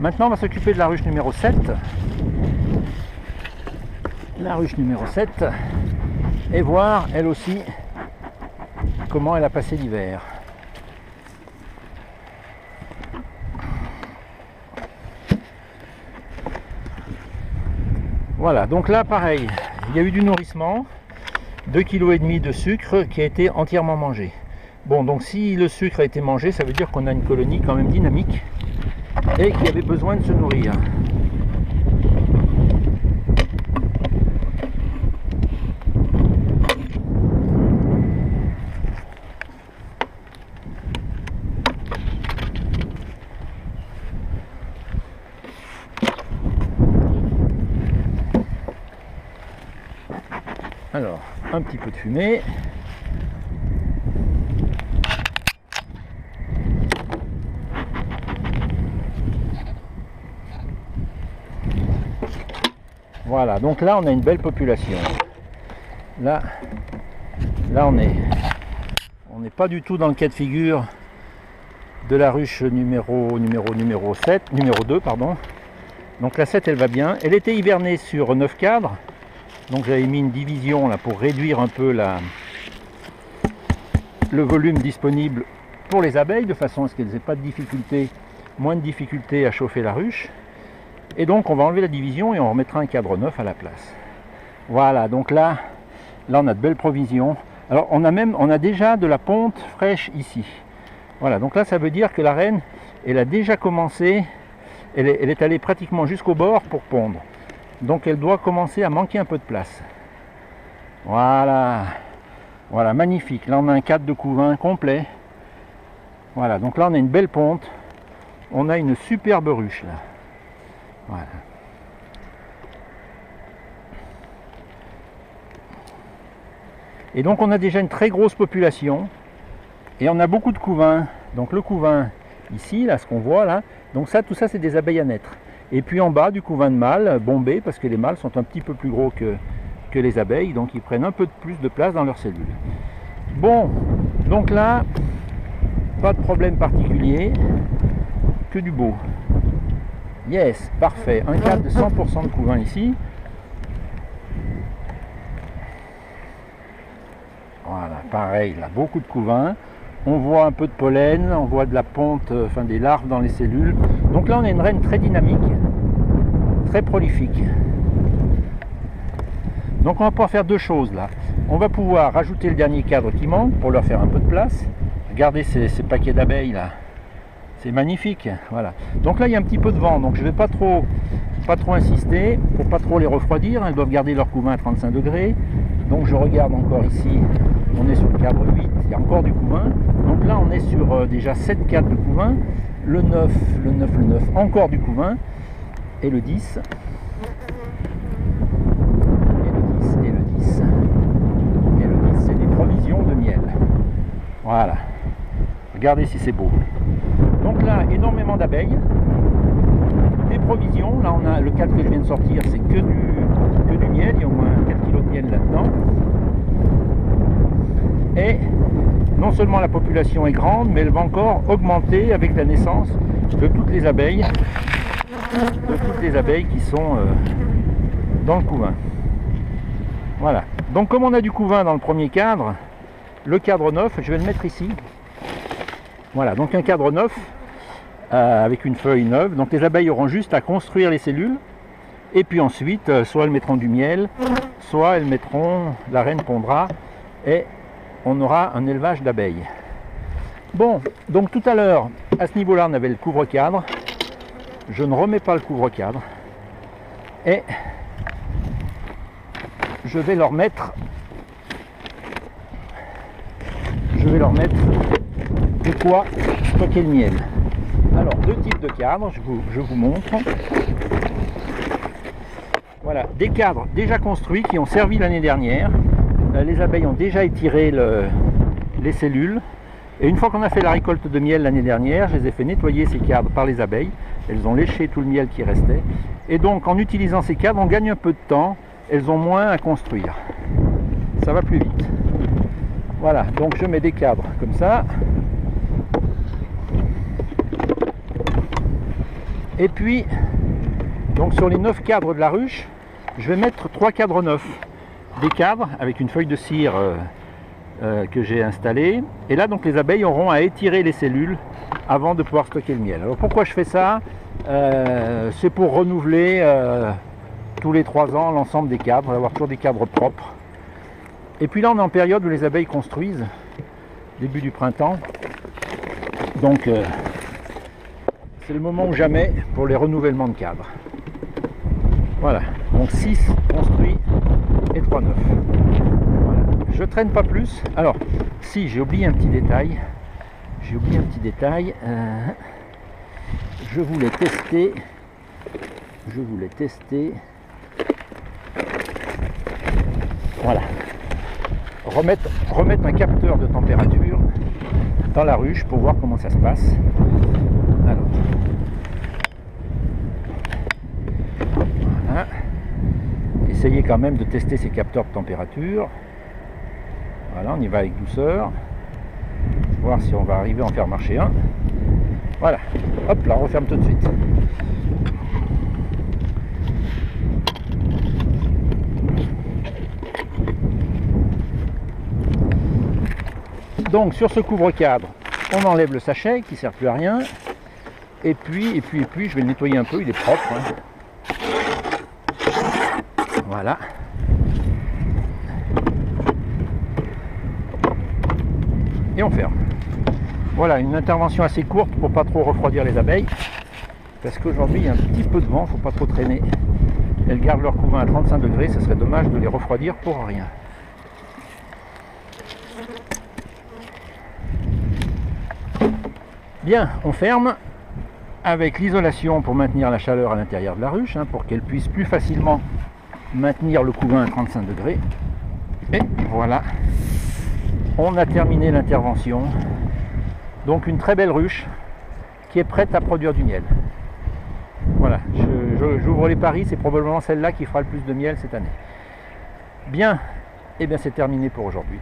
Maintenant, on va s'occuper de la ruche numéro 7. La ruche numéro 7. Et voir, elle aussi, comment elle a passé l'hiver. Voilà, donc là, pareil, il y a eu du nourrissement. 2,5 kg de sucre qui a été entièrement mangé. Bon, donc si le sucre a été mangé, ça veut dire qu'on a une colonie quand même dynamique et qui avait besoin de se nourrir. Alors, un petit peu de fumée. Voilà, donc là on a une belle population. Là on n'est pas du tout dans le cas de figure de la ruche numéro 2, pardon. Donc la 7 elle va bien. Elle était hivernée sur 9 cadres. Donc j'avais mis une division là pour réduire un peu le volume disponible pour les abeilles, de façon à ce qu'elles n'aient pas de difficulté, moins de difficulté à chauffer la ruche. Et donc on va enlever la division et on remettra un cadre 9 à la place. Voilà, donc là on a de belles provisions. Alors on a déjà de la ponte fraîche ici. Voilà, donc là ça veut dire que la reine, elle a déjà commencé, elle est allée pratiquement jusqu'au bord pour pondre. Donc elle doit commencer à manquer un peu de place. Voilà, voilà, magnifique. Là on a un cadre de couvain complet. Voilà, donc là on a une belle ponte. On a une superbe ruche là. Voilà. Et donc on a déjà une très grosse population et on a beaucoup de couvains. Donc le couvain ici, là, ce qu'on voit là, donc ça, tout ça c'est des abeilles à naître. Et puis en bas du couvain de mâles, bombés, parce que les mâles sont un petit peu plus gros que les abeilles, donc ils prennent un peu plus de place dans leurs cellules. Bon, donc là, pas de problème particulier, que du beau. Yes, parfait. Un cadre de 100% de couvain ici. Voilà, pareil, là, beaucoup de couvain. On voit un peu de pollen, on voit de la ponte, enfin des larves dans les cellules. Donc là, on a une reine très dynamique, très prolifique. Donc on va pouvoir faire deux choses là. On va pouvoir rajouter le dernier cadre qui manque pour leur faire un peu de place. Regardez ces paquets d'abeilles là. C'est magnifique, voilà. Donc là il y a un petit peu de vent, donc je ne vais pas trop insister pour pas trop les refroidir. Elles doivent garder leur couvain à 35 degrés. Donc je regarde encore ici, on est sur le cadre 8, il y a encore du couvain. Donc là on est sur déjà 7 cadres de couvain, le 9, encore du couvain, et le 10, et le 10, c'est des provisions de miel. Voilà, regardez si c'est beau. Donc là, énormément d'abeilles, des provisions. Là, on a le cadre que je viens de sortir, c'est que du miel. Il y a au moins 4 kg de miel là-dedans. Et non seulement la population est grande, mais elle va encore augmenter avec la naissance de toutes les abeilles, qui sont dans le couvain. Voilà. Donc, comme on a du couvain dans le premier cadre, le cadre 9, je vais le mettre ici. Voilà, donc un cadre 9 avec une feuille neuve. Donc les abeilles auront juste à construire les cellules et puis ensuite soit elles mettront du miel, soit elles mettront, la reine pondra et on aura un élevage d'abeilles. Bon, donc tout à l'heure à ce niveau là on avait le couvre-cadre. Je ne remets pas le couvre-cadre et je vais leur mettre de quoi stocker le miel. Alors, deux types de cadres, je vous montre. Voilà, des cadres déjà construits qui ont servi l'année dernière. Les abeilles ont déjà étiré les cellules. Et une fois qu'on a fait la récolte de miel l'année dernière, je les ai fait nettoyer ces cadres par les abeilles. Elles ont léché tout le miel qui restait. Et donc, en utilisant ces cadres, on gagne un peu de temps. Elles ont moins à construire. Ça va plus vite. Voilà, donc je mets des cadres comme ça. Et puis, donc sur les 9 cadres de la ruche, je vais mettre 3 cadres neufs. Des cadres avec une feuille de cire que j'ai installée. Et là, donc les abeilles auront à étirer les cellules avant de pouvoir stocker le miel. Alors pourquoi je fais ça? C'est pour renouveler tous les 3 ans l'ensemble des cadres, avoir toujours des cadres propres. Et puis là, on est en période où les abeilles construisent, début du printemps. Donc, c'est le moment ou jamais pour les renouvellements de cadres. Voilà, donc 6 construits et 3 neufs. Voilà. Je traîne pas plus. Alors, si, j'ai oublié un petit détail. Je voulais tester. Voilà. Remettre un capteur de température dans la ruche pour voir comment ça se passe. Alors. Voilà. Essayez quand même de tester ces capteurs de température. Voilà, on y va avec douceur. Voir si on va arriver à en faire marcher un. Voilà. Hop là, on referme tout de suite. Donc sur ce couvre-cadre, on enlève le sachet qui ne sert plus à rien. Et puis, je vais le nettoyer un peu, il est propre. Hein. Voilà. Et on ferme. Voilà, une intervention assez courte pour pas trop refroidir les abeilles. Parce qu'aujourd'hui, il y a un petit peu de vent, il ne faut pas trop traîner. Elles gardent leur couvain à 35 degrés, ça serait dommage de les refroidir pour rien. Bien, on ferme avec l'isolation pour maintenir la chaleur à l'intérieur de la ruche, hein, pour qu'elle puisse plus facilement maintenir le couvain à 35 degrés. Et voilà, on a terminé l'intervention. Donc une très belle ruche qui est prête à produire du miel. Voilà, j'ouvre les paris, c'est probablement celle-là qui fera le plus de miel cette année. Bien, et bien c'est terminé pour aujourd'hui.